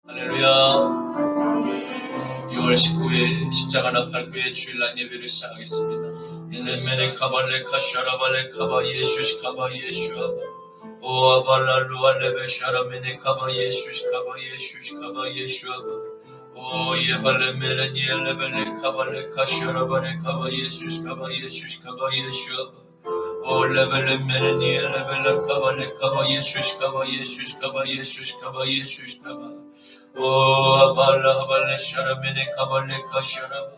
할렐루야. 6월 19일 십자가 나팔교회 주일날 예배를 시작하겠습니다. 엘레메네 카발레 카샤라발레 카바 예슈시 카바 예슈아바 오아발랄루 알레베 샤라메네 카바 예슈시 카바 예슈시 카바 예슈아바 오 예발레메레 니엘레벨레 카발레 카샤라발레 카바 예슈시 카바 예슈시 카바 예슈아바 오 레벨레메레 니엘레벨레 카발레 카바 예슈시 카바 예슈시 카바 예슈시 카바 예슈시 카바 오 아발라 아발레 샤라메네 카발레 카샤라바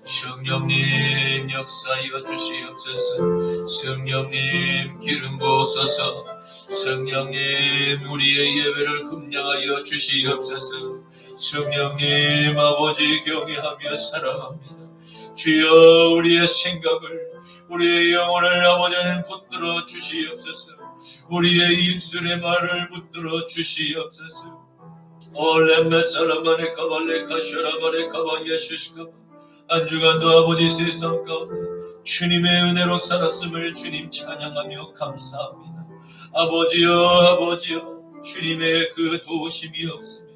성령님 역사하여 주시옵소서. 성령님 기름 부으소서. 성령님 우리의 예배를 흠량하여 주시옵소서. 성령님 아버지 경외하며 사랑합니다. 주여 우리의 생각을 우리의 영혼을 아버지는 붙들어 주시옵소서. 우리의 입술의 말을 붙들어 주시옵소서. 올레메살라마네 카발레 카샤라바레 카바 예수시카바 한 주간도 아버지 세상 가운데 주님의 은혜로 살았음을 주님 찬양하며 감사합니다. 아버지여 주님의 그 도우심이 없으면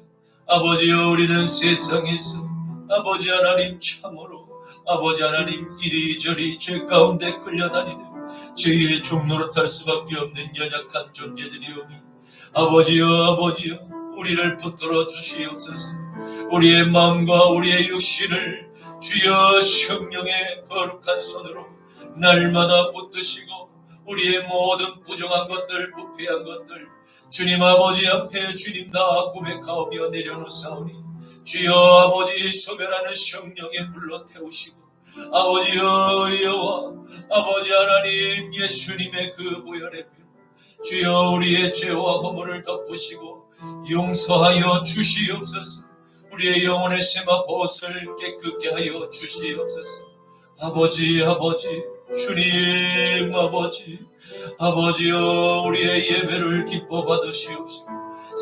아버지여 우리는 세상에서 아버지 하나님 참으로 아버지 하나님 이리저리 죄 가운데 끌려다니는 죄의 종로로 탈 수밖에 없는 연약한 존재들이오니 아버지여 우리를 붙들어 주시옵소서. 우리의 마음과 우리의 육신을 주여 성령의 거룩한 손으로 날마다 붙드시고 우리의 모든 부정한 것들 부패한 것들 주님 아버지 앞에 주님 다 고백하며 내려놓사오니 주여 아버지 소멸하는 성령의 불로 태우시고 아버지여 여호와 아버지 하나님 예수님의 그 보혈의 피로 주여 우리의 죄와 허물을 덮으시고 용서하여 주시옵소서. 우리의 영혼의 세마포옷을 깨끗게 하여 주시옵소서. 아버지 주님 아버지여 우리의 예배를 기뻐 받으시옵소서.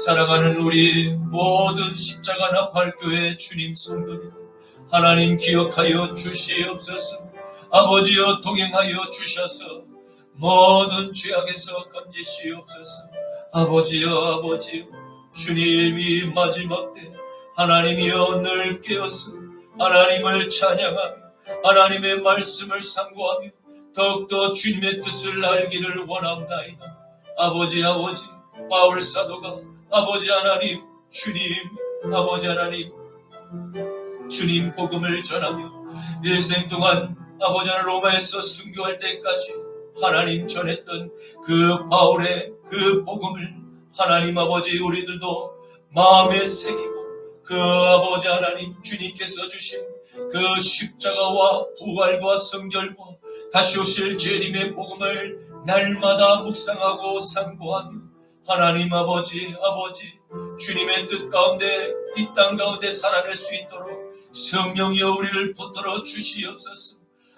사랑하는 우리 모든 십자가 나팔교회 주님 성도님 하나님 기억하여 주시옵소서. 아버지여 동행하여 주셔서 모든 죄악에서 건지시옵소서. 아버지여 주님이 마지막 때 하나님이여 늘 깨어서 하나님을 찬양하며 하나님의 말씀을 상고하며 더욱더 주님의 뜻을 알기를 원합나이다. 아버지 바울 사도가 아버지 하나님 주님 복음을 전하며 일생 동안 아버지 하나님 로마에서 순교할 때까지 하나님 전했던 그 바울의 그 복음을 하나님 아버지 우리들도 마음에 새기고 그 아버지 하나님 주님께서 주신 그 십자가와 부활과 성결과 다시 오실 주님의 복음을 날마다 묵상하고 상고하며 하나님 아버지 주님의 뜻 가운데 이 땅 가운데 살아낼 수 있도록 성령이여 우리를 붙들어 주시옵소서.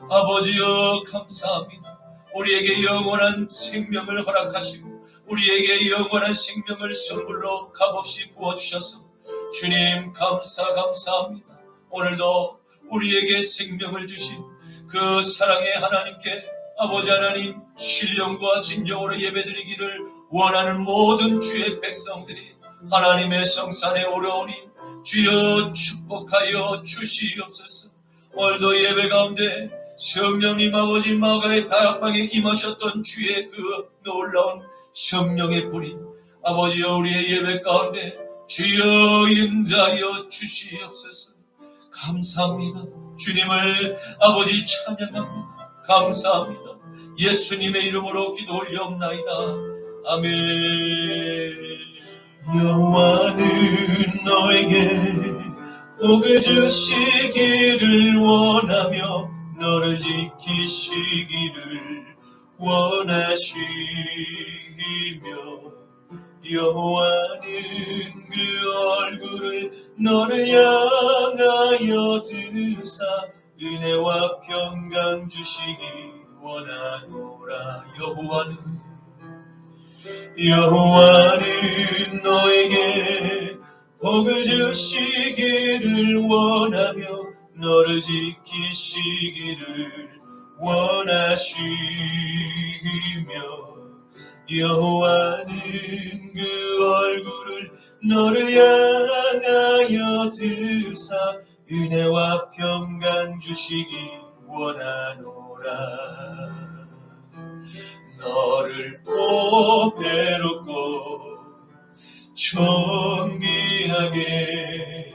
아버지여 감사합니다. 우리에게 영원한 생명을 허락하시고 우리에게 영원한 생명을 선물로 값없이 부어주셔서 주님 감사합니다. 오늘도 우리에게 생명을 주신 그 사랑의 하나님께 아버지 하나님 신령과 진정으로 예배드리기를 원하는 모든 주의 백성들이 하나님의 성산에 오려오니 주여 축복하여 주시옵소서. 오늘도 예배 가운데 성령님 아버지 마가의 다락방에 임하셨던 주의 그 놀라운 성령의 불이 아버지여 우리의 예배 가운데 주여 임자하여 주시옵소서. 감사합니다. 주님을 아버지 찬양합니다. 감사합니다. 예수님의 이름으로 기도 올려옵나이다. 아멘. 여호와는 너에게 복을 주시기를 원하며 너를 지키시기를 원하시며 여호와는 그 얼굴을 너를 향하여 드사 은혜와 평강 주시기 원하노라. 여호와는 너에게 복을 주시기를 원하며 너를 지키시기를 원하시며 여호와는 그 얼굴을 너를 향하여 드사 은혜와 평강 주시기 원하노라. 너를 보배롭고 존귀하게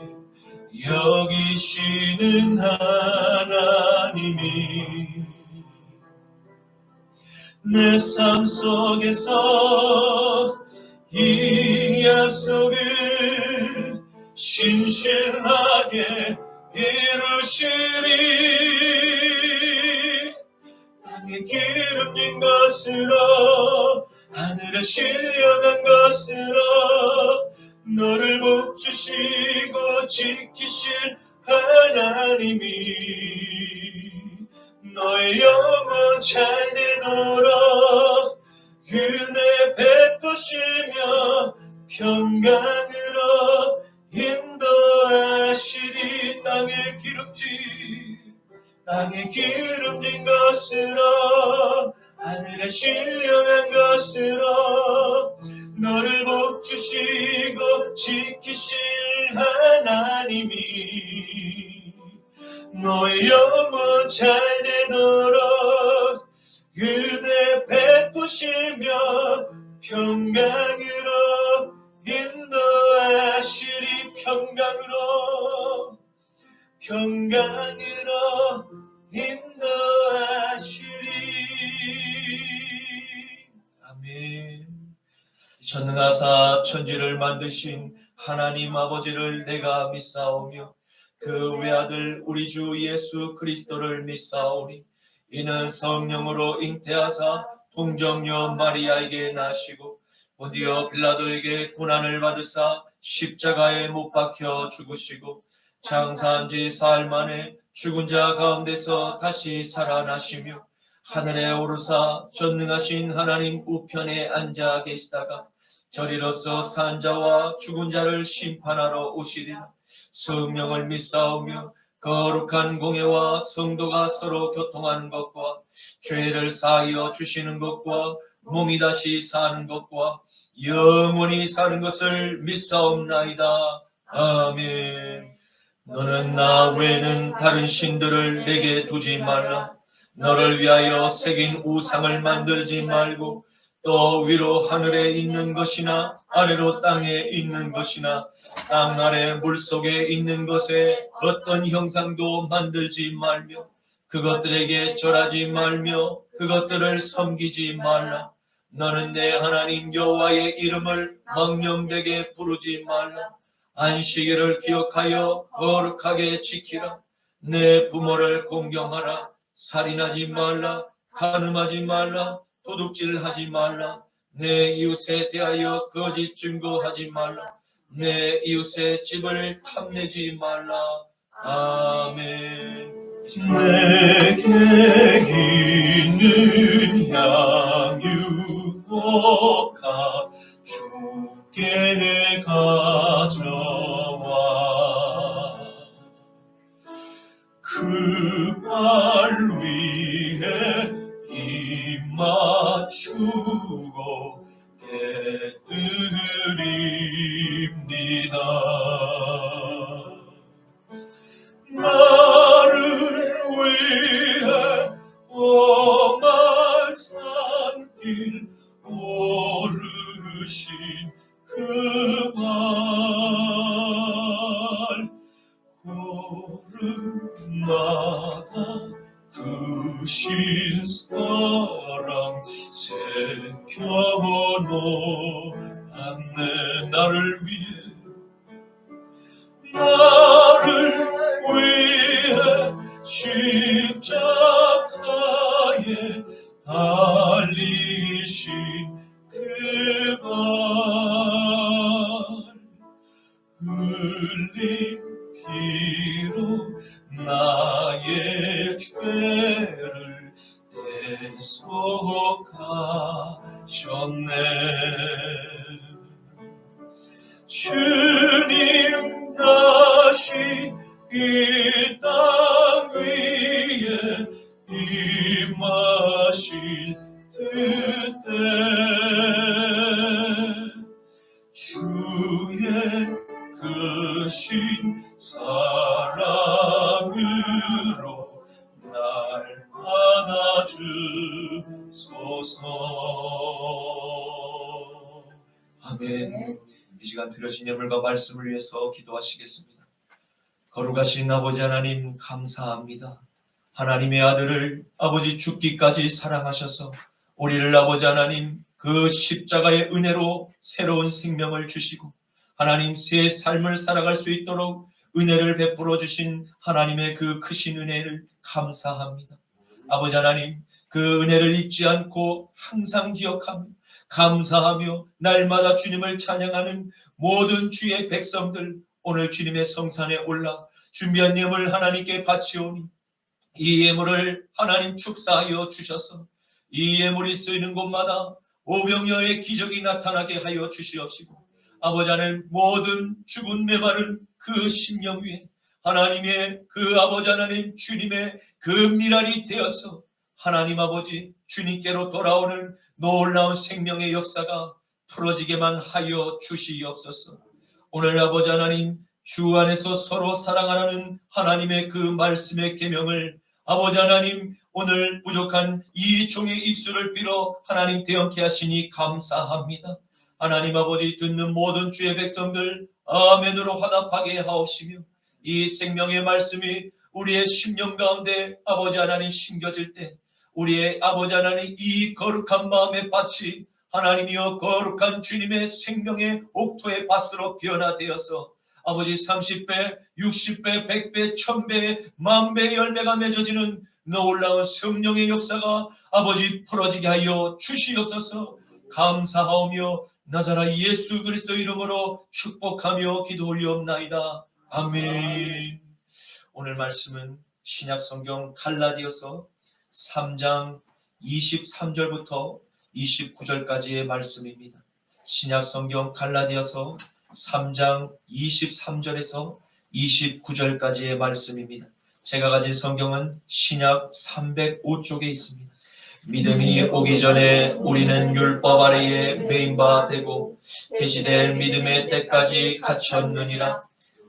여기시는 하나님이 내 삶 속에서 이 약속을 신실하게 이루시리. 땅에 기름진 것으로 하늘에 신령한 것으로 너를 복주시고 지키실 하나님이 너의 영혼 잘되도록 은혜 베푸시며 평강으로 인도하시리. 땅에 기름진 것으로 하늘에 신령한 것으로 너를 복주시고 지키실 하나님이 너의 영혼 잘되도록 은혜 베푸시며 평강으로 인도하시리. 평강으로 인도하시리. 아멘. 전능하사 천지를 만드신 하나님 아버지를 내가 믿사오며 그 외아들 우리 주 예수 그리스도를 믿사오니 이는 성령으로 잉태하사 동정녀 마리아에게 나시고 본디오 빌라도에게 고난을 받으사 십자가에 못 박혀 죽으시고 장사한 지 사흘 만에 죽은 자 가운데서 다시 살아나시며 하늘에 오르사 전능하신 하나님 우편에 앉아 계시다가 저리로서 산 자와 죽은 자를 심판하러 오시리라. 성령을 믿사오며 거룩한 공예와 성도가 서로 교통하는 것과 죄를 사하여 주시는 것과 몸이 다시 사는 것과 영원히 사는 것을 믿사옵나이다. 아멘. 너는 나 외에는 다른 신들을 내게 두지 말라. 너를 위하여 새긴 우상을 만들지 말고 또 위로 하늘에 있는 것이나 아래로 땅에 있는 것이나 땅 아래 물속에 있는 것에 어떤 형상도 만들지 말며 그것들에게 절하지 말며 그것들을 섬기지 말라. 너는 내 하나님 여호와의 이름을 망령되게 부르지 말라. 안식일을 기억하여 거룩하게 지키라. 내 부모를 공경하라. 살인하지 말라. 간음하지 말라. 도둑질하지 말라. 내 이웃에 대하여 거짓 증거하지 말라. 내 이웃의 집을 탐내지 말라. 아멘. 내게 있는 양육복과 주께 가져와 그 발 위에 입 맞추고 깨뜨립니다. 나를 위해 험한 산길 오르신 그 발 걸음마다 그 신사랑 새겨놓았네. 나를 위해 십자가에 달리신 그 발 흘린 피로 나의 죄를 대속하셨네. 주님 다시 이 땅 위에 임하실 그때 주의 아멘. 이 시간 들으신 예물과 말씀을 위해서 기도하시겠습니다. 거룩하신 아버지 하나님 감사합니다. 하나님의 아들을 아버지 죽기까지 사랑하셔서 우리를 아버지 하나님 그 십자가의 은혜로 새로운 생명을 주시고 하나님 새 삶을 살아갈 수 있도록 은혜를 베풀어 주신 하나님의 그 크신 은혜를 감사합니다. 아버지 하나님 그 은혜를 잊지 않고 항상 기억하며 감사하며 날마다 주님을 찬양하는 모든 주의 백성들 오늘 주님의 성산에 올라 준비한 예물 하나님께 바치오니 이 예물을 하나님 축사하여 주셔서 이 예물이 쓰이는 곳마다 오병이어의 기적이 나타나게 하여 주시옵시고 아버지 하나님 모든 죽은 메마른 그 심령 위에 하나님의 그 아버지 하나님 주님의 그 미랄이 되어서 하나님 아버지 주님께로 돌아오는 놀라운 생명의 역사가 풀어지게만 하여 주시옵소서. 오늘 아버지 하나님 주 안에서 서로 사랑하라는 하나님의 그 말씀의 계명을 아버지 하나님 오늘 부족한 이 종의 입술을 빌어 하나님 대언케 하시니 감사합니다. 하나님 아버지 듣는 모든 주의 백성들 아멘으로 화답하게 하옵시며 이 생명의 말씀이 우리의 심령 가운데 아버지 하나님 심겨질 때 우리의 아버지 하나님 이 거룩한 마음의 밭이 하나님이여 거룩한 주님의 생명의 옥토의 밭으로 변화되어서 아버지 30배, 60배, 100배, 1000배의 만배의 열매가 맺어지는 놀라운 성령의 역사가 아버지 풀어지게 하여 주시옵소서. 감사하오며 나자라 예수 그리스도 이름으로 축복하며 기도 올리옵나이다. 아멘. 오늘 말씀은 신약 성경 갈라디아서 3장 23절부터 29절까지의 말씀입니다. 신약 성경 갈라디아서 3장 23절에서 29절까지의 말씀입니다. 제가 가진 성경은 신약 305쪽에 있습니다. 믿음이 오기 전에 우리는 율법 아래에 매인 바 되고 계시될 믿음의 때까지 갇혔느니라.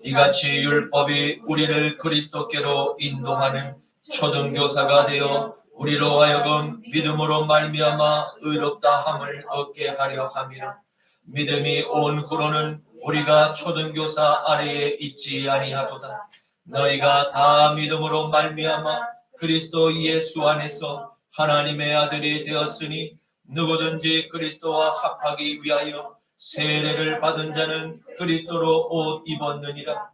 이같이 율법이 우리를 그리스도께로 인도하는 초등교사가 되어 우리로 하여금 믿음으로 말미암아 의롭다 함을 얻게 하려 함이라. 믿음이 온 후로는 우리가 초등교사 아래에 있지 아니하도다. 너희가 다 믿음으로 말미암아 그리스도 예수 안에서 하나님의 아들이 되었으니 누구든지 그리스도와 합하기 위하여 세례를 받은 자는 그리스도로 옷 입었느니라.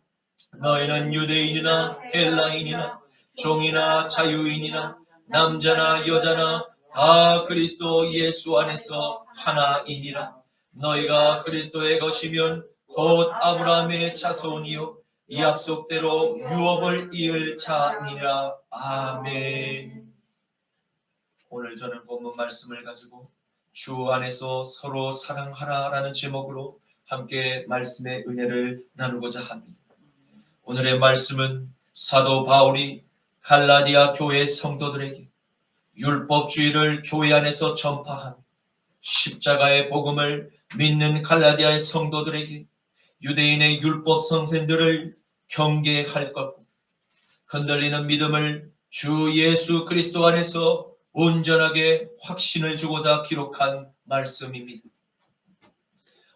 너희는 유대인이나 헬라인이나 종이나 자유인이나 남자나 여자나 다 그리스도 예수 안에서 하나이니라. 너희가 그리스도의 것이면 곧 아브라함의 자손이요 이 약속대로 유업을 이을 자니라. 아멘. 오늘 저는 본문 말씀을 가지고 주 안에서 서로 사랑하라라는 제목으로 함께 말씀의 은혜를 나누고자 합니다. 오늘의 말씀은 사도 바울이 갈라디아 교회 성도들에게 율법주의를 교회 안에서 전파한 십자가의 복음을 믿는 갈라디아의 성도들에게 유대인의 율법 선생들을 경계할 것고 흔들리는 믿음을 주 예수 그리스도 안에서 온전하게 확신을 주고자 기록한 말씀입니다.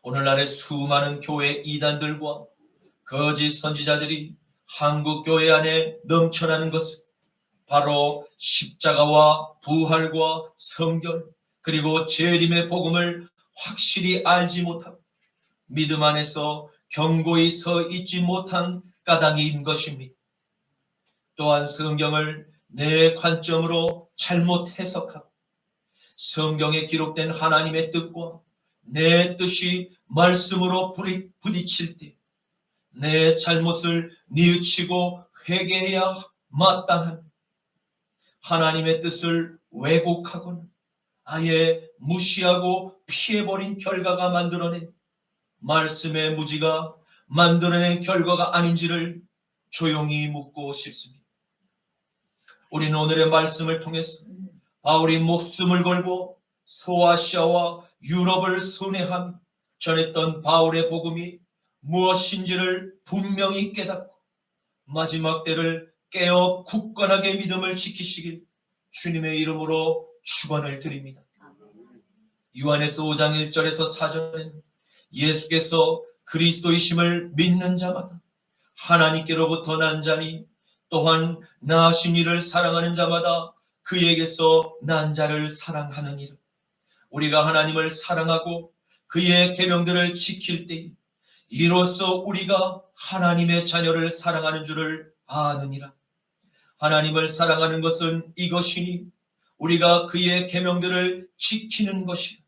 오늘날의 수많은 교회 이단들과 거짓 선지자들이 한국 교회 안에 넘쳐나는 것은 바로 십자가와 부활과 성결 그리고 재림의 복음을 확실히 알지 못하고 믿음 안에서 견고히 서 있지 못한 까닭인 것입니다. 또한 성경을 내 관점으로 잘못 해석하고 성경에 기록된 하나님의 뜻과 내 뜻이 말씀으로 부딪힐 때 내 잘못을 뉘우치고 회개해야 마땅한 하나님의 뜻을 왜곡하거나 아예 무시하고 피해버린 결과가 만들어낸 말씀의 무지가 만들어낸 결과가 아닌지를 조용히 묻고 싶습니다. 우리는 오늘의 말씀을 통해서 바울이 목숨을 걸고 소아시아와 유럽을 순회하며 전했던 바울의 복음이 무엇인지를 분명히 깨닫고 마지막 때를 깨어 굳건하게 믿음을 지키시길 주님의 이름으로 축원을 드립니다. 요한에서 5장 1절에서 4절에는 예수께서 그리스도이심을 믿는 자마다 하나님께로부터 난 자니 또한 나으신 이를 사랑하는 자마다 그에게서 난 자를 사랑하느니라. 우리가 하나님을 사랑하고 그의 계명들을 지킬 때에 이로써 우리가 하나님의 자녀를 사랑하는 줄을 아느니라. 하나님을 사랑하는 것은 이것이니 우리가 그의 계명들을 지키는 것이라.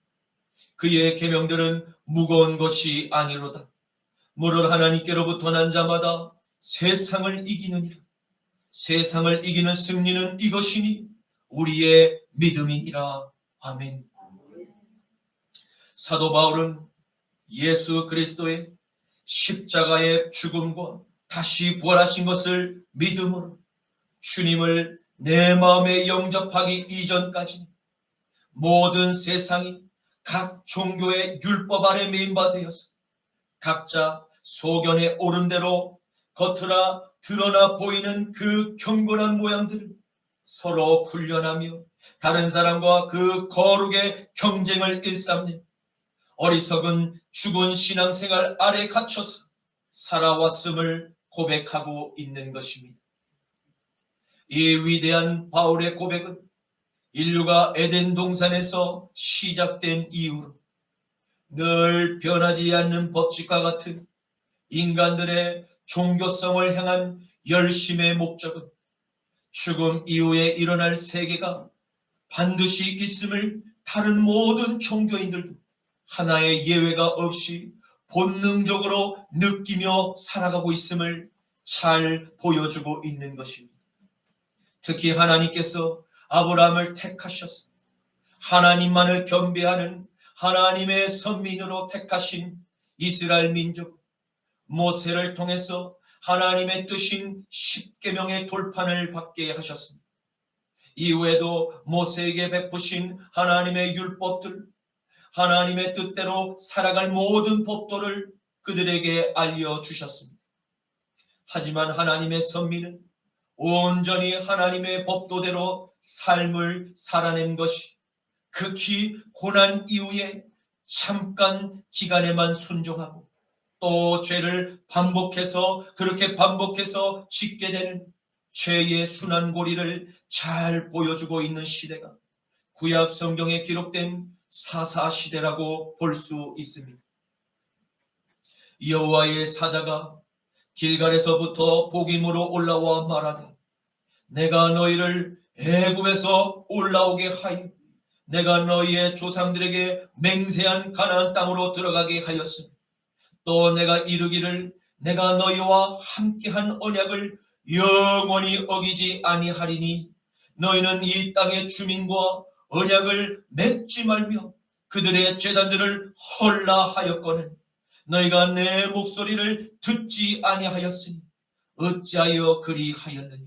그의 계명들은 무거운 것이 아니로다. 무릇 하나님께로부터 난 자마다 세상을 이기느니라. 세상을 이기는 승리는 이것이니 우리의 믿음이니라. 아멘. 사도 바울은 예수 그리스도의 십자가의 죽음과 다시 부활하신 것을 믿음으로 주님을 내 마음에 영접하기 이전까지 모든 세상이 각 종교의 율법 아래 매인바 되어서 각자 소견에 오른 대로 겉으로 드러나 보이는 그 경건한 모양들을 서로 훈련하며 다른 사람과 그 거룩의 경쟁을 일삼는 어리석은 죽은 신앙생활 아래 갇혀서 살아왔음을 고백하고 있는 것입니다. 이 위대한 바울의 고백은 인류가 에덴 동산에서 시작된 이후로 늘 변하지 않는 법칙과 같은 인간들의 종교성을 향한 열심의 목적은 죽음 이후에 일어날 세계가 반드시 있음을 다른 모든 종교인들도 하나의 예외가 없이 본능적으로 느끼며 살아가고 있음을 잘 보여주고 있는 것입니다. 특히 하나님께서 아브라함을 택하셔서 하나님만을 경배하는 하나님의 선민으로 택하신 이스라엘 민족 모세를 통해서 하나님의 뜻인 십계명의 돌판을 받게 하셨습니다. 이후에도 모세에게 베푸신 하나님의 율법들, 하나님의 뜻대로 살아갈 모든 법도를 그들에게 알려주셨습니다. 하지만 하나님의 선민은 온전히 하나님의 법도대로 삶을 살아낸 것이 극히 고난 이후에 잠깐 기간에만 순종하고 또 죄를 그렇게 반복해서 짓게 되는 죄의 순환고리를 잘 보여주고 있는 시대가 구약 성경에 기록된 사사시대라고 볼 수 있습니다. 여호와의 사자가 길갈에서부터 복임으로 올라와 말하되 내가 너희를 애굽에서 올라오게 하여 내가 너희의 조상들에게 맹세한 가나안 땅으로 들어가게 하였으니 또 내가 이르기를 내가 너희와 함께한 언약을 영원히 어기지 아니하리니 너희는 이 땅의 주민과 언약을 맺지 말며 그들의 제단들을 헐라하였거늘 너희가 내 목소리를 듣지 아니하였으니 어찌하여 그리하였느냐.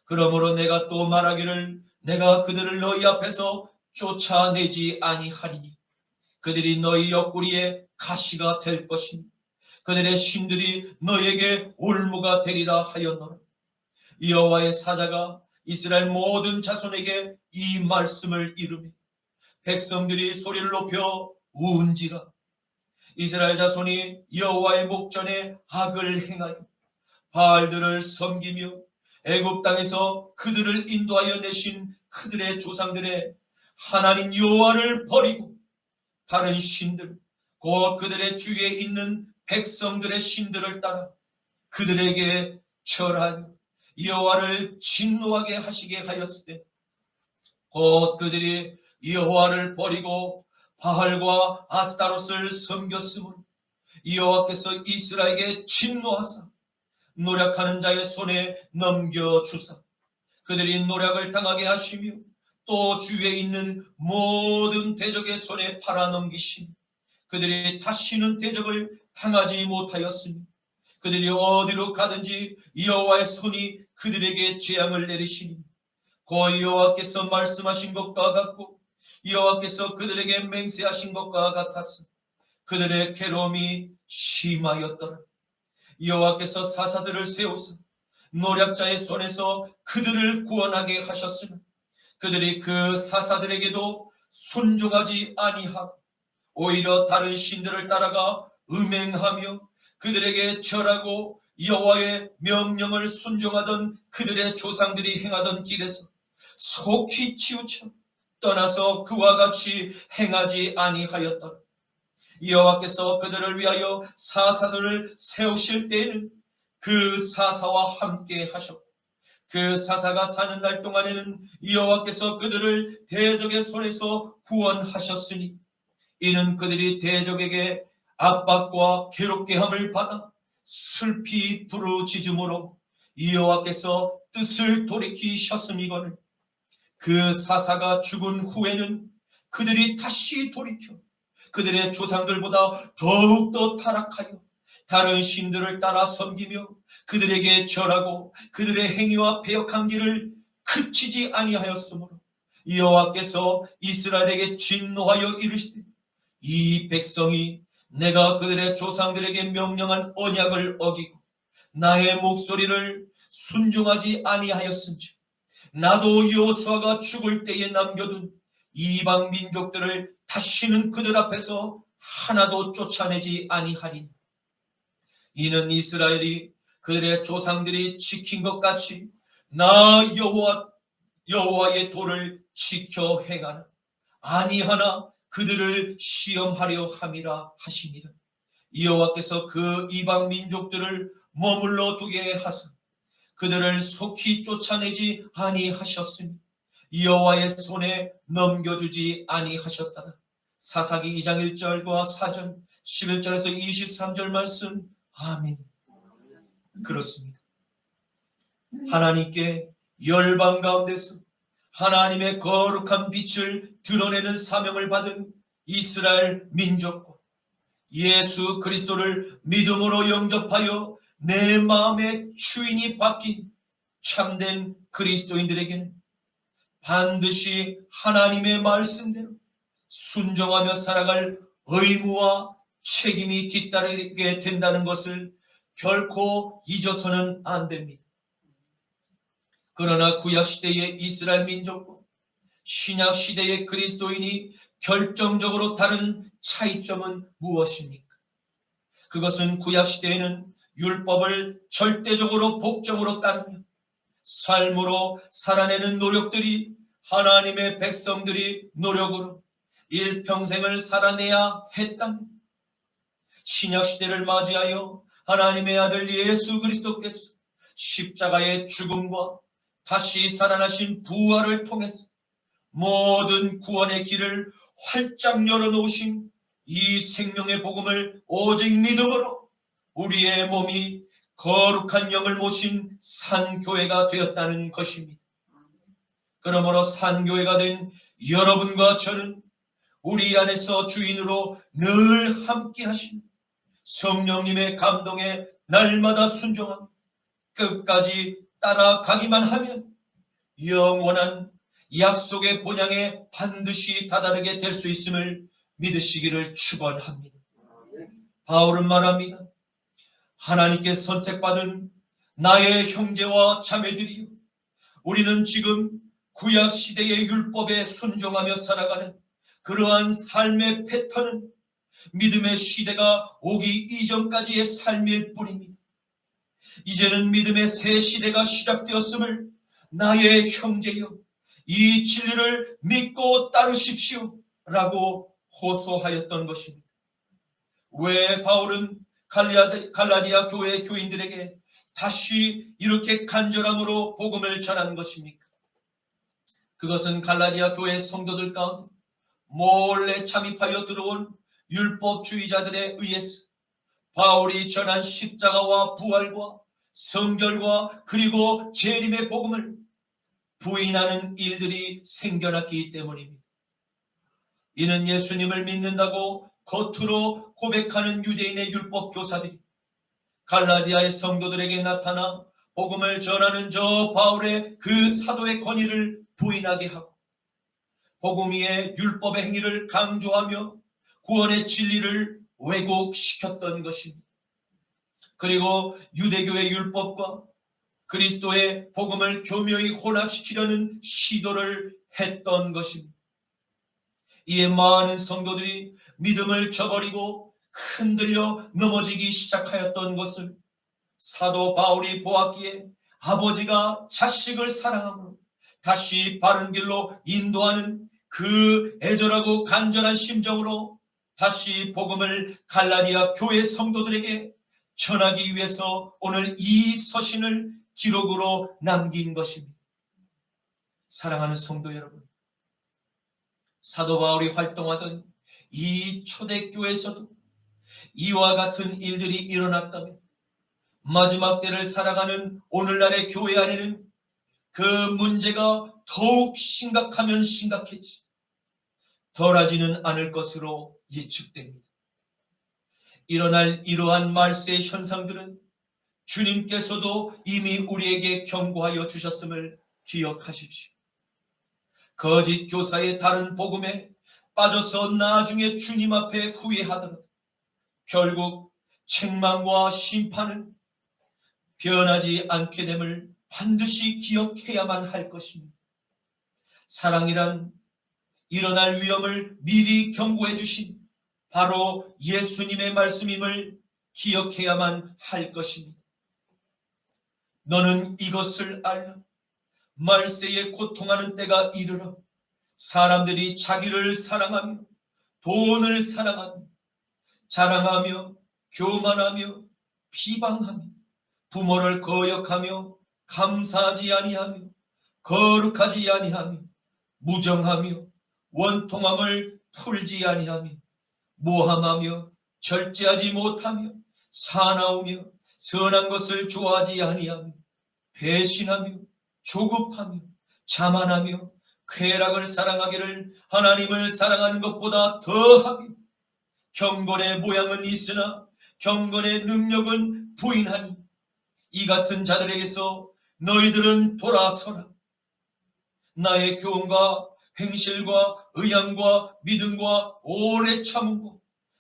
그러므로 내가 또 말하기를 내가 그들을 너희 앞에서 쫓아내지 아니하리니 그들이 너희 옆구리에 가시가 될 것이니 그들의 신들이 너희에게 올무가 되리라 하였노라. 여호와의 사자가 이스라엘 모든 자손에게 이 말씀을 이르며 백성들이 소리를 높여 우은지라. 이스라엘 자손이 여호와의 목전에 악을 행하여 바알들을 섬기며 애굽 땅에서 그들을 인도하여 내신 그들의 조상들의 하나님 여호와를 버리고 다른 신들 곧 그들의 주위에 있는 백성들의 신들을 따라 그들에게 절하여 여호와를 진노하게 하시게 하였을 때 곧 그들이 여호와를 버리고 바알과 아스타롯을 섬겼으므로 여호와께서 이스라엘에게 진노하사 노력하는 자의 손에 넘겨주사 그들이 노력을 당하게 하시며 또 주위에 있는 모든 대적의 손에 팔아넘기시니 그들이 다시는 대적을 당하지 못하였으며 그들이 어디로 가든지 여호와의 손이 그들에게 재앙을 내리시니 곧 여호와께서 말씀하신 것과 같고 여호와께서 그들에게 맹세하신 것과 같아서 그들의 괴로움이 심하였더라. 여호와께서 사사들을 세우사 노략자의 손에서 그들을 구원하게 하셨으나 그들이 그 사사들에게도 순종하지 아니하고 오히려 다른 신들을 따라가 음행하며 그들에게 절하고 여호와의 명령을 순종하던 그들의 조상들이 행하던 길에서 속히 치우쳐 떠나서 그와 같이 행하지 아니하였더라. 여호와께서 그들을 위하여 사사들을 세우실 때에는 그 사사와 함께 하셨고 그 사사가 사는 날 동안에는 여호와께서 그들을 대적의 손에서 구원하셨으니 이는 그들이 대적에게 압박과 괴롭게 함을 받아 슬피 부르짖음으로 여호와께서 뜻을 돌이키셨음이거늘 그 사사가 죽은 후에는 그들이 다시 돌이켜 그들의 조상들보다 더욱더 타락하여 다른 신들을 따라 섬기며 그들에게 절하고 그들의 행위와 배역한 길을 그치지 아니하였으므로 여호와께서 이스라엘에게 진노하여 이르시되 이 백성이 내가 그들의 조상들에게 명령한 언약을 어기고 나의 목소리를 순종하지 아니하였은즉 나도 여호수아가 죽을 때에 남겨둔 이방 민족들을 다시는 그들 앞에서 하나도 쫓아내지 아니하리니 이는 이스라엘이 그들의 조상들이 지킨 것 같이 나 여호와의 도를 지켜 행하나 아니하나 그들을 시험하려 함이라 하십니다. 여호와께서 그 이방 민족들을 머물러 두게 하사 그들을 속히 쫓아내지 아니하셨으니 여호와의 손에 넘겨주지 아니하셨다나 사사기 2장 1절과 4절 11절에서 23절 말씀. 아멘. 그렇습니다. 하나님께 열방 가운데서 하나님의 거룩한 빛을 드러내는 사명을 받은 이스라엘 민족과 예수 그리스도를 믿음으로 영접하여 내 마음의 주인이 바뀐 참된 그리스도인들에게는 반드시 하나님의 말씀대로 순종하며 살아갈 의무와 책임이 뒤따르게 된다는 것을 결코 잊어서는 안 됩니다. 그러나 구약시대의 이스라엘 민족과 신약시대의 그리스도인이 결정적으로 다른 차이점은 무엇입니까? 그것은 구약시대에는 율법을 절대적으로 복종으로 따르며 삶으로 살아내는 노력들이 하나님의 백성들이 노력으로 일평생을 살아내야 했다면 신약시대를 맞이하여 하나님의 아들 예수 그리스도께서 십자가의 죽음과 다시 살아나신 부활을 통해서 모든 구원의 길을 활짝 열어놓으신 이 생명의 복음을 오직 믿음으로 우리의 몸이 거룩한 영을 모신 산교회가 되었다는 것입니다. 그러므로 산교회가 된 여러분과 저는 우리 안에서 주인으로 늘 함께 하신 성령님의 감동에 날마다 순종하며 끝까지 따라가기만 하면 영원한 약속의 본향에 반드시 다다르게 될 수 있음을 믿으시기를 축원합니다. 바울은 말합니다. 하나님께 선택받은 나의 형제와 자매들이요, 우리는 지금 구약시대의 율법에 순종하며 살아가는 그러한 삶의 패턴은 믿음의 시대가 오기 이전까지의 삶일 뿐입니다. 이제는 믿음의 새 시대가 시작되었음을 나의 형제여 이 진리를 믿고 따르십시오 라고 호소하였던 것입니다. 왜 바울은 갈라디아 교회 교인들에게 다시 이렇게 간절함으로 복음을 전한 것입니까? 그것은 갈라디아 교회 성도들 가운데 몰래 잠입하여 들어온 율법주의자들에 의해서 바울이 전한 십자가와 부활과 성결과 그리고 재림의 복음을 부인하는 일들이 생겨났기 때문입니다. 이는 예수님을 믿는다고 겉으로 고백하는 유대인의 율법 교사들이 갈라디아의 성도들에게 나타나 복음을 전하는 저 바울의 그 사도의 권위를 부인하게 하고 복음 위에 율법의 행위를 강조하며 구원의 진리를 왜곡시켰던 것입니다. 그리고 유대교의 율법과 그리스도의 복음을 교묘히 혼합시키려는 시도를 했던 것입니다. 이에 많은 성도들이 믿음을 저버리고 흔들려 넘어지기 시작하였던 것을 사도 바울이 보았기에 아버지가 자식을 사랑함으로 다시 바른 길로 인도하는 그 애절하고 간절한 심정으로 다시 복음을 갈라디아 교회 성도들에게 전하기 위해서 오늘 이 서신을 기록으로 남긴 것입니다. 사랑하는 성도 여러분, 사도 바울이 활동하던 이 초대교회에서도 이와 같은 일들이 일어났다면 마지막 때를 살아가는 오늘날의 교회 안에는 그 문제가 더욱 심각하면 심각했지 덜하지는 않을 것으로 예측됩니다. 일어날 이러한 말세의 현상들은 주님께서도 이미 우리에게 경고하여 주셨음을 기억하십시오. 거짓 교사의 다른 복음에 빠져서 나중에 주님 앞에 후회하더라도 결국 책망과 심판은 변하지 않게 됨을 반드시 기억해야만 할 것입니다. 사랑이란 일어날 위험을 미리 경고해 주신 바로 예수님의 말씀임을 기억해야만 할 것입니다. 너는 이것을 알라. 말세에 고통하는 때가 이르러 사람들이 자기를 사랑하며 돈을 사랑하며 자랑하며 교만하며 비방하며 부모를 거역하며 감사하지 아니하며 거룩하지 아니하며 무정하며 원통함을 풀지 아니하며 모함하며 절제하지 못하며 사나우며 선한 것을 좋아하지 아니하며 배신하며 조급하며 자만하며 쾌락을 사랑하기를 하나님을 사랑하는 것보다 더하며 경건의 모양은 있으나 경건의 능력은 부인하니 이 같은 자들에게서 너희들은 돌아서라. 나의 교훈과 행실과 의향과 믿음과 오래 참음과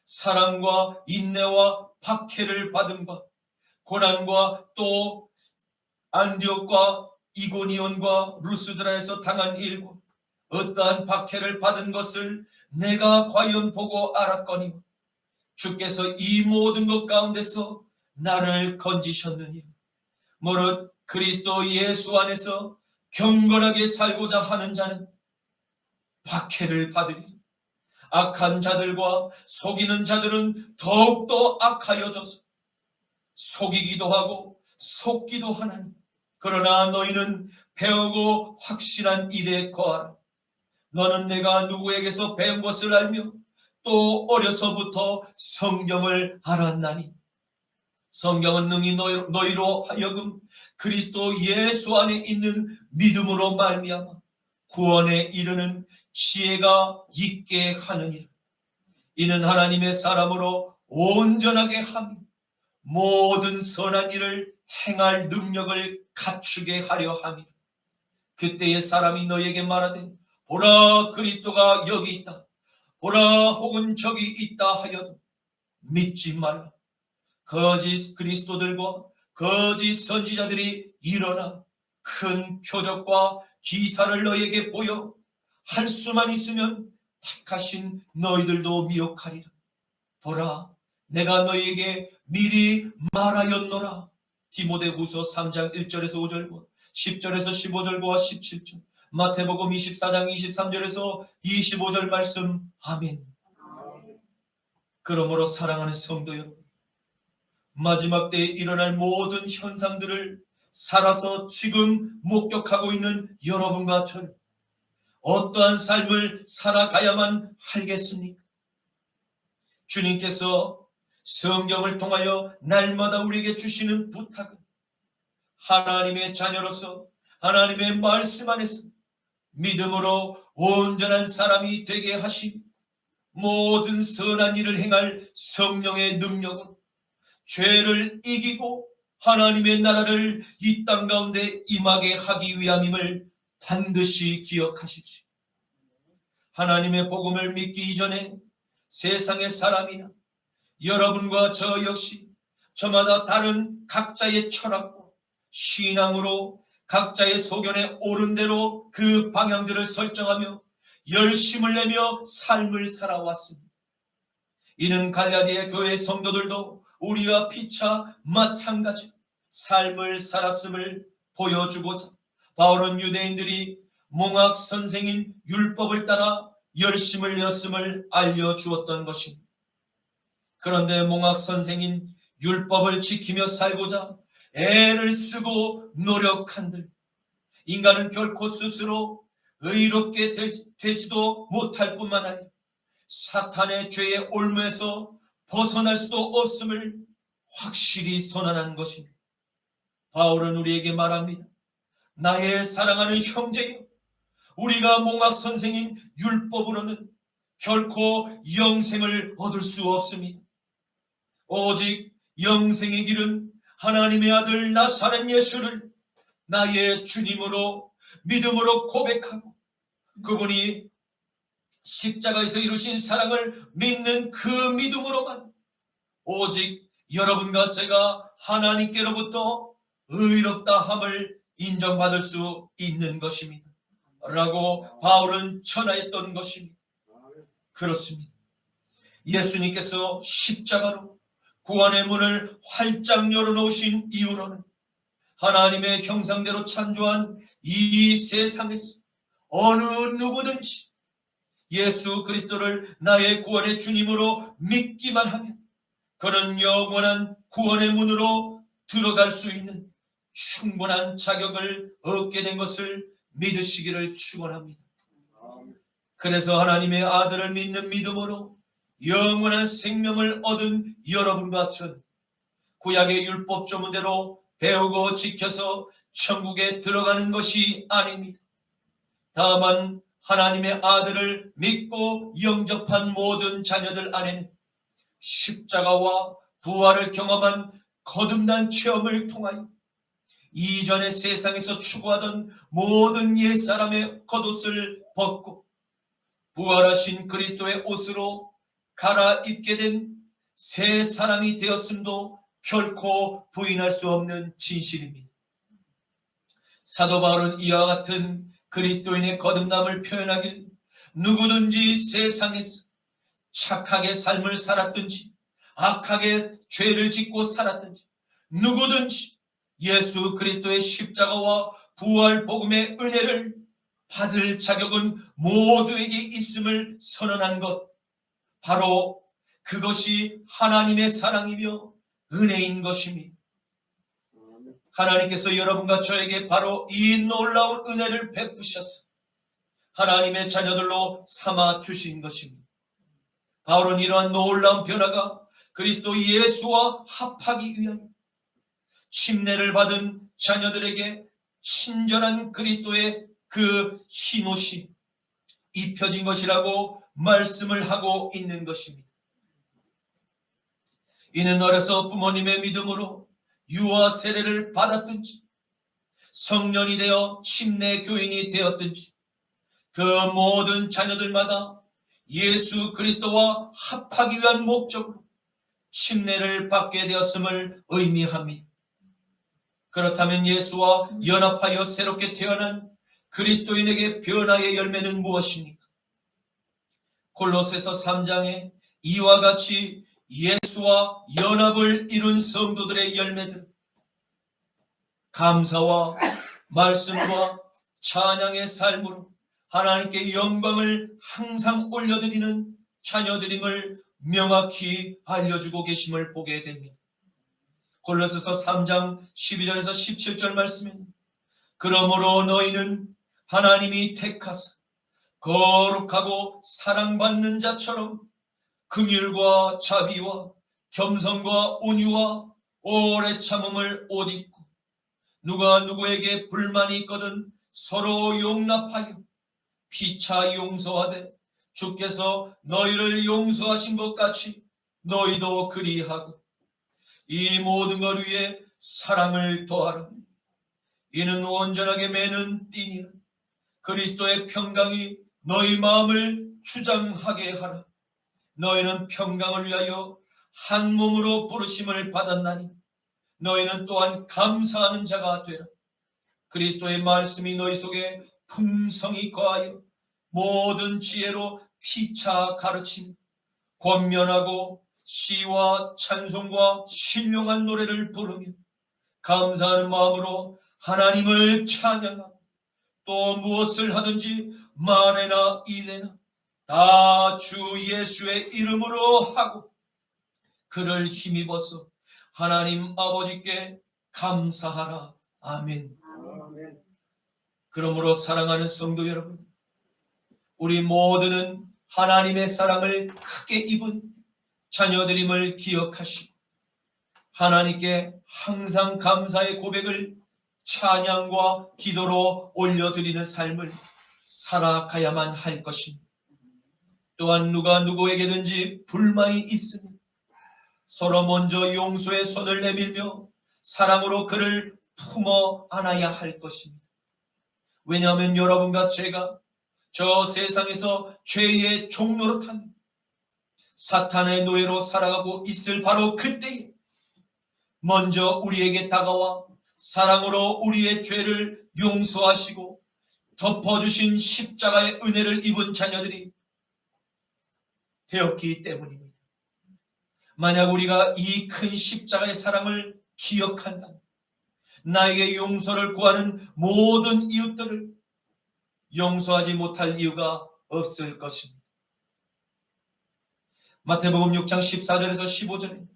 사랑과 인내와 박해를 받음과 고난과 또 안디옥과 이고니온과 루스드라에서 당한 일과 어떠한 박해를 받은 것을 내가 과연 보고 알았거니와 주께서 이 모든 것 가운데서 나를 건지셨느니 무릇 그리스도 예수 안에서 경건하게 살고자 하는 자는 박해를 받으리. 악한 자들과 속이는 자들은 더욱더 악하여져서 속이기도 하고 속기도 하나니 그러나 너희는 배우고 확신한 일에 거하라. 너는 내가 누구에게서 배운 것을 알며 또 어려서부터 성경을 알았나니 성경은 능히 너희로 하여금 그리스도 예수 안에 있는 믿음으로 말미암아 구원에 이르는 지혜가 있게 하느니라. 이는 하나님의 사람으로 온전하게 하며 모든 선한 일을 행할 능력을 갖추게 하려 함이라. 그때의 사람이 너에게 말하되 보라 그리스도가 여기 있다. 보라 혹은 저기 있다 하여도 믿지 말라. 거짓 그리스도들과 거짓 선지자들이 일어나 큰 표적과 기사를 너에게 보여 할 수만 있으면 택하신 너희들도 미혹하리라. 보라 내가 너희에게 미리 말하였노라. 디모데후서 3장 1절에서 5절과 10절에서 15절과 17절 마태복음 24장 23절에서 25절 말씀. 아멘. 그러므로 사랑하는 성도 여러분, 마지막 때에 일어날 모든 현상들을 살아서 지금 목격하고 있는 여러분과 저는 어떠한 삶을 살아가야만 하겠습니까? 주님께서 성경을 통하여 날마다 우리에게 주시는 부탁은 하나님의 자녀로서 하나님의 말씀 안에서 믿음으로 온전한 사람이 되게 하시고 모든 선한 일을 행할 성령의 능력으로 죄를 이기고 하나님의 나라를 이 땅 가운데 임하게 하기 위함임을 반드시 기억하시지. 하나님의 복음을 믿기 이전에 세상의 사람이나 여러분과 저 역시 저마다 다른 각자의 철학과 신앙으로 각자의 소견에 옳은 대로 그 방향들을 설정하며 열심을 내며 삶을 살아왔습니다. 이는 갈라디아 교회 성도들도 우리와 피차 마찬가지로 삶을 살았음을 보여주고자 바울은 유대인들이 몽학 선생인 율법을 따라 열심을 내었음을 알려주었던 것입니다. 그런데 몽학 선생인 율법을 지키며 살고자 애를 쓰고 노력한들 인간은 결코 스스로 의롭게 되지도 못할 뿐만 아니라 사탄의 죄의 올무에서 벗어날 수도 없음을 확실히 선언한 것입니다. 바울은 우리에게 말합니다. 나의 사랑하는 형제여, 우리가 몽학 선생인 율법으로는 결코 영생을 얻을 수 없습니다. 오직 영생의 길은 하나님의 아들 나사렛 예수를 나의 주님으로 믿음으로 고백하고 그분이 십자가에서 이루신 사랑을 믿는 그 믿음으로만 오직 여러분과 제가 하나님께로부터 의롭다 함을 인정받을 수 있는 것입니다. 라고 바울은 전하였던 것입니다. 그렇습니다. 예수님께서 십자가로 구원의 문을 활짝 열어놓으신 이유로는 하나님의 형상대로 창조한 이 세상에서 어느 누구든지 예수 그리스도를 나의 구원의 주님으로 믿기만 하면 그는 영원한 구원의 문으로 들어갈 수 있는 충분한 자격을 얻게 된 것을 믿으시기를 축원합니다. 그래서 하나님의 아들을 믿는 믿음으로 영원한 생명을 얻은 여러분과 전 구약의 율법 조문대로 배우고 지켜서 천국에 들어가는 것이 아닙니다. 다만 하나님의 아들을 믿고 영접한 모든 자녀들 안에는 십자가와 부활을 경험한 거듭난 체험을 통하여 이전의 세상에서 추구하던 모든 옛사람의 겉옷을 벗고 부활하신 그리스도의 옷으로 갈아입게 된 새 사람이 되었음도 결코 부인할 수 없는 진실입니다. 사도 바울은 이와 같은 그리스도인의 거듭남을 표현하길 누구든지 세상에서 착하게 삶을 살았든지 악하게 죄를 짓고 살았든지 누구든지 예수 그리스도의 십자가와 부활 복음의 은혜를 받을 자격은 모두에게 있음을 선언한 것, 바로 그것이 하나님의 사랑이며 은혜인 것입니다. 하나님께서 여러분과 저에게 바로 이 놀라운 은혜를 베푸셔서 하나님의 자녀들로 삼아 주신 것입니다. 바울은 이러한 놀라운 변화가 그리스도 예수와 합하기 위하여 침례를 받은 자녀들에게 친절한 그리스도의 그 흰옷이 입혀진 것이라고 말씀을 하고 있는 것입니다. 이는 어려서 부모님의 믿음으로 유아 세례를 받았든지 성년이 되어 침례 교인이 되었든지 그 모든 자녀들마다 예수 그리스도와 합하기 위한 목적으로 침례를 받게 되었음을 의미합니다. 그렇다면 예수와 연합하여 새롭게 태어난 그리스도인에게 변화의 열매는 무엇입니까? 골로새서 3장에 이와 같이 예수와 연합을 이룬 성도들의 열매들, 감사와 말씀과 찬양의 삶으로 하나님께 영광을 항상 올려드리는 자녀들임을 명확히 알려주고 계심을 보게 됩니다. 골로새서 3장 12절에서 17절 말씀입니다. 그러므로 너희는 하나님이 택하사 거룩하고 사랑받는 자처럼 긍휼과 자비와 겸손과 온유와 오래 참음을 옷 입고 누가 누구에게 불만이 있거든 서로 용납하여 피차 용서하되 주께서 너희를 용서하신 것 같이 너희도 그리하고 이 모든 것 위에 사랑을 더하라. 이는 온전하게 매는 띠니라. 그리스도의 평강이 너희 마음을 주장하게 하라. 너희는 평강을 위하여 한 몸으로 부르심을 받았나니 너희는 또한 감사하는 자가 되라. 그리스도의 말씀이 너희 속에 풍성히 거하여 모든 지혜로 피차 가르침, 권면하고 시와 찬송과 신령한 노래를 부르며 감사하는 마음으로 하나님을 찬양하고, 또 무엇을 하든지 말에나 이내나 다 주 예수의 이름으로 하고 그를 힘입어서 하나님 아버지께 감사하라. 아멘. 그러므로 사랑하는 성도 여러분, 우리 모두는 하나님의 사랑을 크게 입은 자녀들임을 기억하시고 하나님께 항상 감사의 고백을 찬양과 기도로 올려드리는 삶을 살아가야만 할 것입니다. 또한 누가 누구에게든지 불만이 있으면 서로 먼저 용서의 손을 내밀며 사랑으로 그를 품어 안아야 할 것입니다. 왜냐하면 여러분과 제가 저 세상에서 죄의 종노릇하며 사탄의 노예로 살아가고 있을 바로 그때에 먼저 우리에게 다가와 사랑으로 우리의 죄를 용서하시고 덮어주신 십자가의 은혜를 입은 자녀들이 되었기 때문입니다. 만약 우리가 이 큰 십자가의 사랑을 기억한다면 나에게 용서를 구하는 모든 이웃들을 용서하지 못할 이유가 없을 것입니다. 마태복음 6장 14절에서 15절에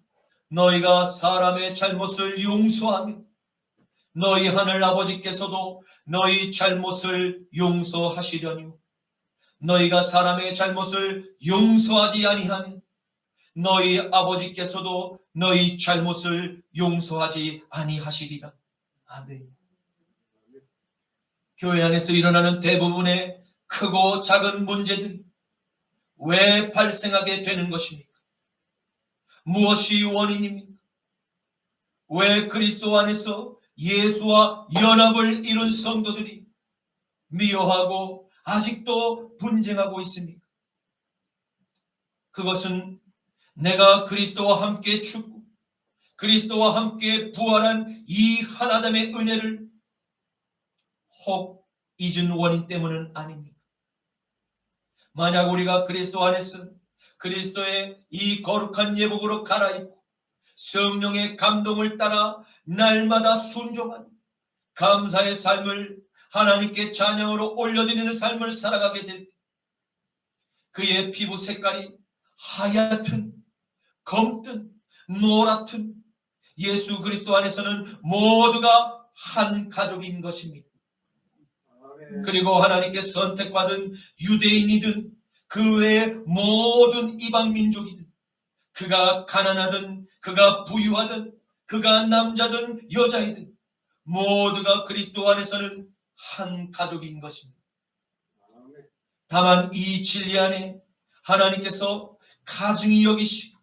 너희가 사람의 잘못을 용서하며 너희 하늘 아버지께서도 너희 잘못을 용서하시려니와 너희가 사람의 잘못을 용서하지 아니하면 너희 아버지께서도 너희 잘못을 용서하지 아니하시리라. 아멘. 교회 안에서 일어나는 대부분의 크고 작은 문제들이 왜 발생하게 되는 것입니까? 무엇이 원인입니까? 왜 그리스도 안에서 예수와 연합을 이룬 성도들이 미워하고 아직도 분쟁하고 있습니까? 그것은 내가 그리스도와 함께 죽고 그리스도와 함께 부활한 이 하나됨의 은혜를 혹 잊은 원인 때문은 아닙니까? 만약 우리가 그리스도 안에서 그리스도의 이 거룩한 예복으로 갈아입고 성령의 감동을 따라 날마다 순종하는 감사의 삶을 하나님께 찬양으로 올려드리는 삶을 살아가게 될 때 그의 피부 색깔이 하얗든 검든 노랗든 예수 그리스도 안에서는 모두가 한 가족인 것입니다. 그리고 하나님께 선택받은 유대인이든 그 외의 모든 이방 민족이든 그가 가난하든 그가 부유하든 그가 남자든 여자이든 모두가 그리스도 안에서는 한 가족인 것입니다. 다만 이 진리 안에 하나님께서 가증히 여기시고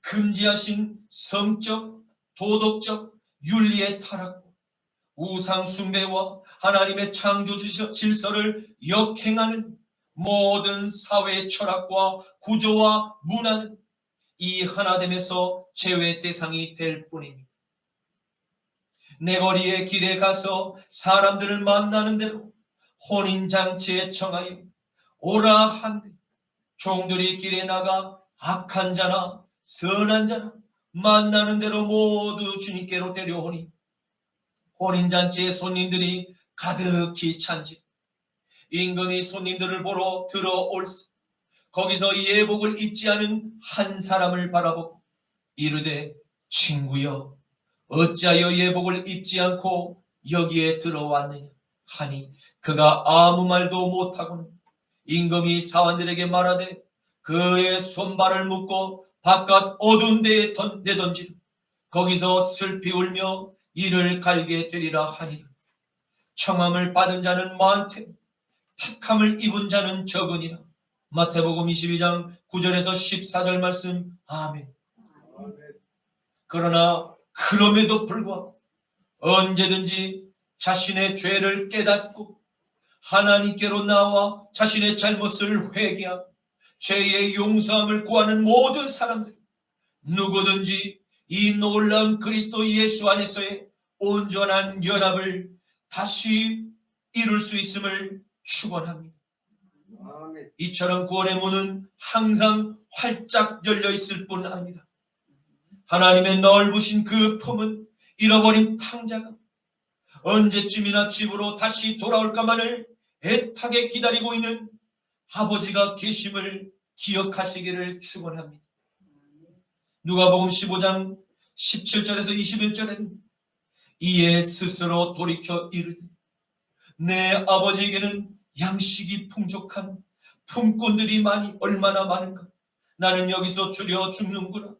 금지하신 성적, 도덕적, 윤리의 타락과 우상 숭배와 하나님의 창조 질서를 역행하는 모든 사회 철학과 구조와 문화는 이 하나됨에서 제외 대상이 될 뿐입니다. 내 거리의 길에 가서 사람들을 만나는 대로 혼인잔치에 청하여 오라 한데 종들이 길에 나가 악한 자나 선한 자나 만나는 대로 모두 주님께로 데려오니 혼인잔치의 손님들이 가득히 찬지 임금이 손님들을 보러 들어올세 거기서 예복을 입지 않은 한 사람을 바라보고 이르되 친구여 어찌하여 예복을 입지 않고 여기에 들어왔느냐 하니 그가 아무 말도 못하고는 임금이 사원들에게 말하되 그의 손발을 묶고 바깥 어두운 데에 내던지라 거기서 슬피 울며 이를 갈게 되리라 하니라. 청함을 받은 자는 많되 택함을 입은 자는 적으니라. 마태복음 22장 9절에서 14절 말씀. 아멘. 그러나 그럼에도 불구하고 언제든지 자신의 죄를 깨닫고 하나님께로 나와 자신의 잘못을 회개하고 죄의 용서함을 구하는 모든 사람들 누구든지 이 놀라운 그리스도 예수 안에서의 온전한 연합을 다시 이룰 수 있음을 축원합니다. 이처럼 구원의 문은 항상 활짝 열려 있을 뿐 아니라 하나님의 넓으신 그 품은 잃어버린 탕자가 언제쯤이나 집으로 다시 돌아올까만을 애타게 기다리고 있는 아버지가 계심을 기억하시기를 축원합니다. 누가복음 15장 17절에서 21절에는 이에 스스로 돌이켜 이르되 내 아버지에게는 양식이 풍족한 품꾼들이 얼마나 많은가. 나는 여기서 줄여 죽는구나.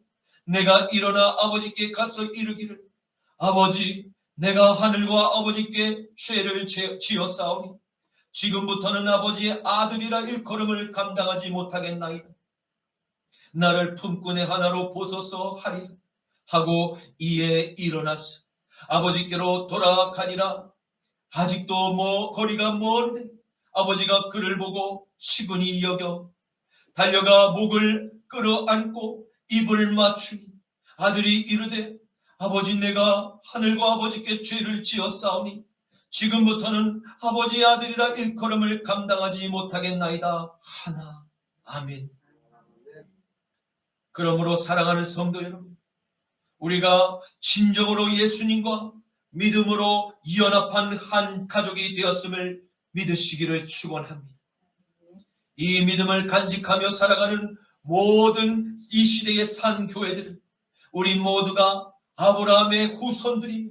내가 일어나 아버지께 가서 이르기를 아버지, 내가 하늘과 아버지께 죄를 지었사오니 지금부터는 아버지의 아들이라 일컬음을 감당하지 못하겠나이다. 나를 품꾼의 하나로 보소서 하리라 하고 이에 일어나서 아버지께로 돌아가니라. 아직도 거리가 먼데 아버지가 그를 보고 시근히 여겨 달려가 목을 끌어안고 입을 맞추니 아들이 이르되 아버지, 내가 하늘과 아버지께 죄를 지었사오니 지금부터는 아버지의 아들이라 일컬음을 감당하지 못하겠나이다 하나. 아멘. 그러므로 사랑하는 성도 여러분, 우리가 진정으로 예수님과 믿음으로 연합한 한 가족이 되었음을 믿으시기를 축원합니다. 이 믿음을 간직하며 살아가는 모든 이 시대의 산 교회들은 우리 모두가 아브라함의 후손들이며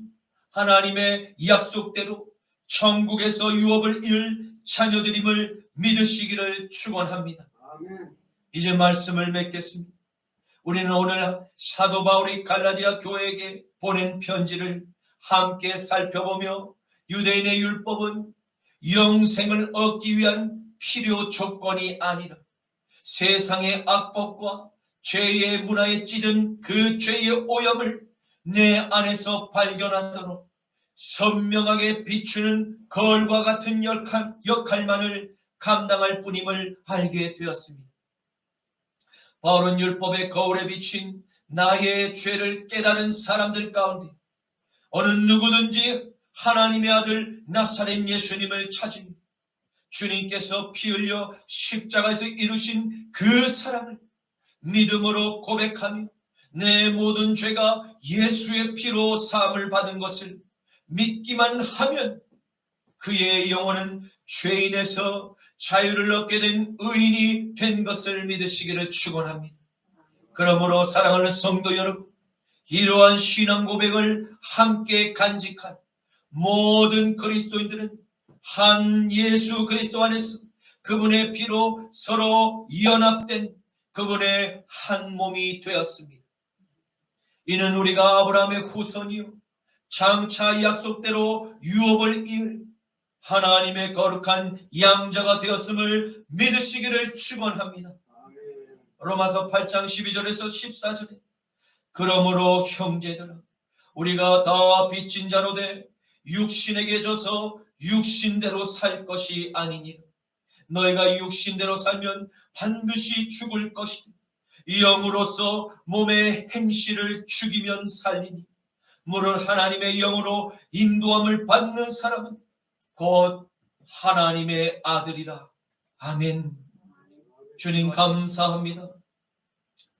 하나님의 약속대로 천국에서 유업을 이을 자녀들임을 믿으시기를 축원합니다. 이제 말씀을 맺겠습니다. 우리는 오늘 사도 바울이 갈라디아 교회에게 보낸 편지를 함께 살펴보며 유대인의 율법은 영생을 얻기 위한 필요 조건이 아니라 세상의 악법과 죄의 문화에 찌든 그 죄의 오염을 내 안에서 발견하도록 선명하게 비추는 거울과 같은 역할만을 감당할 뿐임을 알게 되었습니다. 바울은 율법의 거울에 비친 나의 죄를 깨달은 사람들 가운데 어느 누구든지 하나님의 아들 나사렛 예수님을 찾으며 주님께서 피 흘려 십자가에서 이루신 그 사랑을 믿음으로 고백하며 내 모든 죄가 예수의 피로 사함을 받은 것을 믿기만 하면 그의 영혼은 죄인에서 자유를 얻게 된 의인이 된 것을 믿으시기를 축원합니다. 그러므로 사랑하는 성도 여러분, 이러한 신앙 고백을 함께 간직한 모든 그리스도인들은 한 예수 그리스도 안에서 그분의 피로 서로 연합된 그분의 한 몸이 되었습니다. 이는 우리가 아브라함의 후손이요 장차 약속대로 유업을 이을 하나님의 거룩한 양자가 되었음을 믿으시기를 축원합니다. 로마서 8장 12절에서 14절에 그러므로 형제들아 우리가 다 빚진 자로 돼 육신에게 져서 육신대로 살 것이 아니니라. 너희가 육신대로 살면 반드시 죽을 것이니 영으로서 몸의 행실을 죽이면 살리니 무릇 하나님의 영으로 인도함을 받는 사람은 곧 하나님의 아들이라. 아멘. 주님 감사합니다.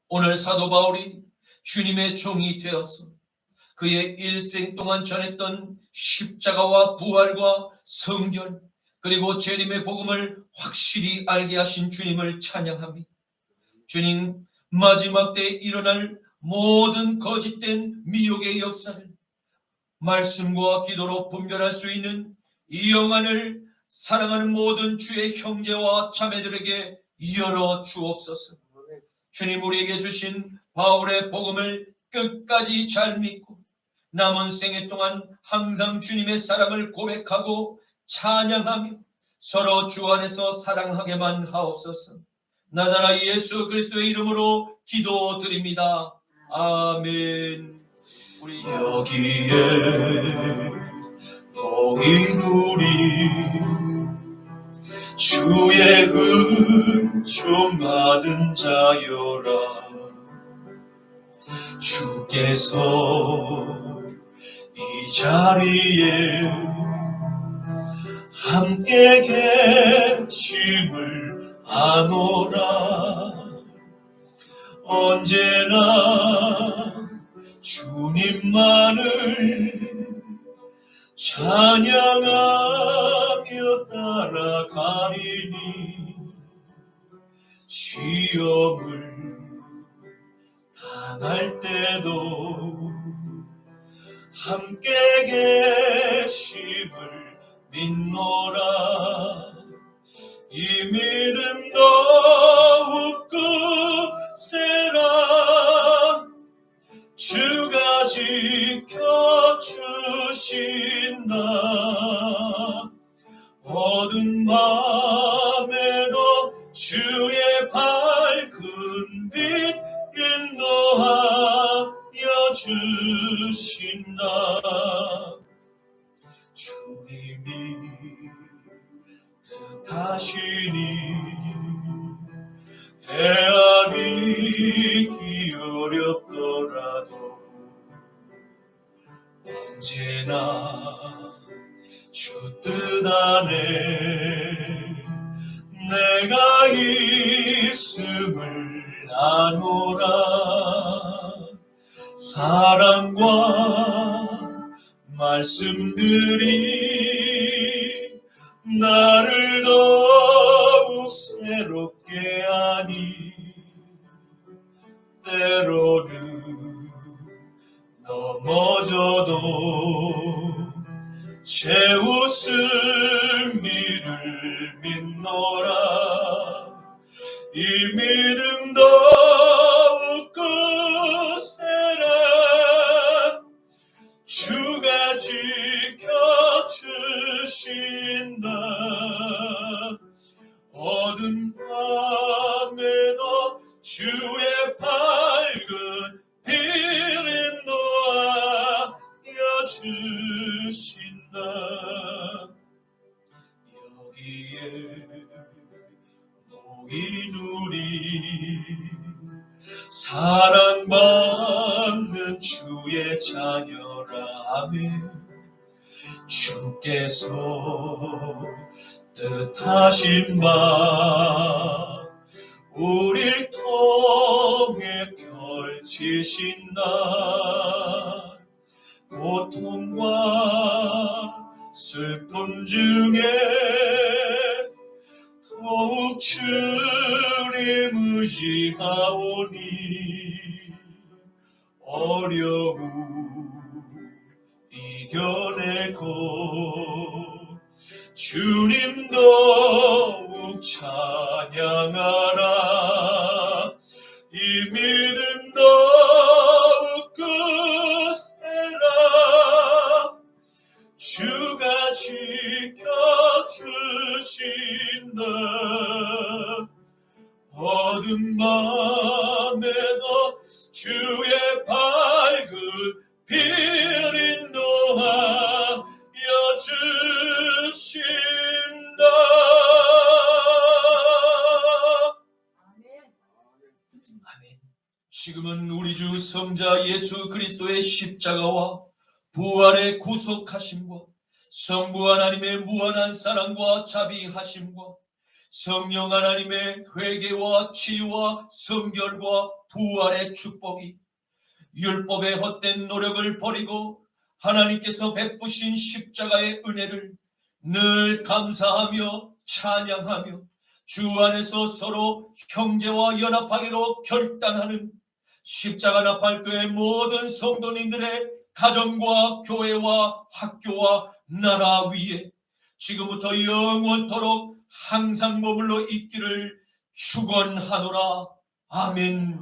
오늘 사도 바울이 주님의 종이 되어서 그의 일생 동안 전했던 십자가와 부활과 성결 그리고 재림의 복음을 확실히 알게 하신 주님을 찬양합니다. 주님, 마지막 때에 일어날 모든 거짓된 미혹의 역사를 말씀과 기도로 분별할 수 있는 이 영안을 사랑하는 모든 주의 형제와 자매들에게 열어 주옵소서. 주님, 우리에게 주신 바울의 복음을 끝까지 잘 믿고 남은 생애 동안 항상 주님의 사랑을 고백하고 찬양하며 서로 주 안에서 사랑하게만 하옵소서. 나자라 예수 그리스도의 이름으로 기도드립니다. 아멘. 우리 여기에 모인 우리 주의 은총 받은 자여라. 주께서 이 자리에 함께 계심을 아노라. 언제나 주님만을 찬양하며 따라가리니 시험을 당할 때도 함께 계심을 믿노라. 이 믿음 더욱 굳세라. 주가 지켜주신다. 어두운 밤에도 주의 밝은 빛 인도하여 주신다. 주님이 뜻하시니 헤아리기 어렵더라도 언제나 주 뜻 안에 내가 있음을 아노라. 사랑과 말씀들이 나를 더욱 새롭게 하니 때로는 넘어져도 제 웃음이를 믿노라. 이 믿음 더욱 굳세라. 주가 지켜주신다. 어두운 밤에도 주의 밝은 빛 인도하여 주신다. 여기에 모인 우리 사랑받는 주의 자녀라. 아멘. 주께서 뜻하신 바 우릴 통해 펼치신 날 고통과 슬픔 중에 더욱 주님 의지하오니 어려움 이겨내고 주님 더욱 찬양하라. 이 믿음 더욱 굳세라. 주가 지켜주신다. 어두운 밤에도 주의 밝은 빛 인도하여 주신다. 아멘. 지금은 우리 주 성자 예수 그리스도의 십자가와 부활의 구속하심과 성부 하나님의 무한한 사랑과 자비하심과 성령 하나님의 회개와 치유와 성결과 부활의 축복이 율법의 헛된 노력을 버리고 하나님께서 베푸신 십자가의 은혜를 늘 감사하며 찬양하며 주 안에서 서로 형제와 연합하기로 결단하는 십자가 나팔교회 모든 성도님들의 가정과 교회와 학교와 나라 위에 지금부터 영원토록 항상 머물러 있기를 축원하노라. 아멘.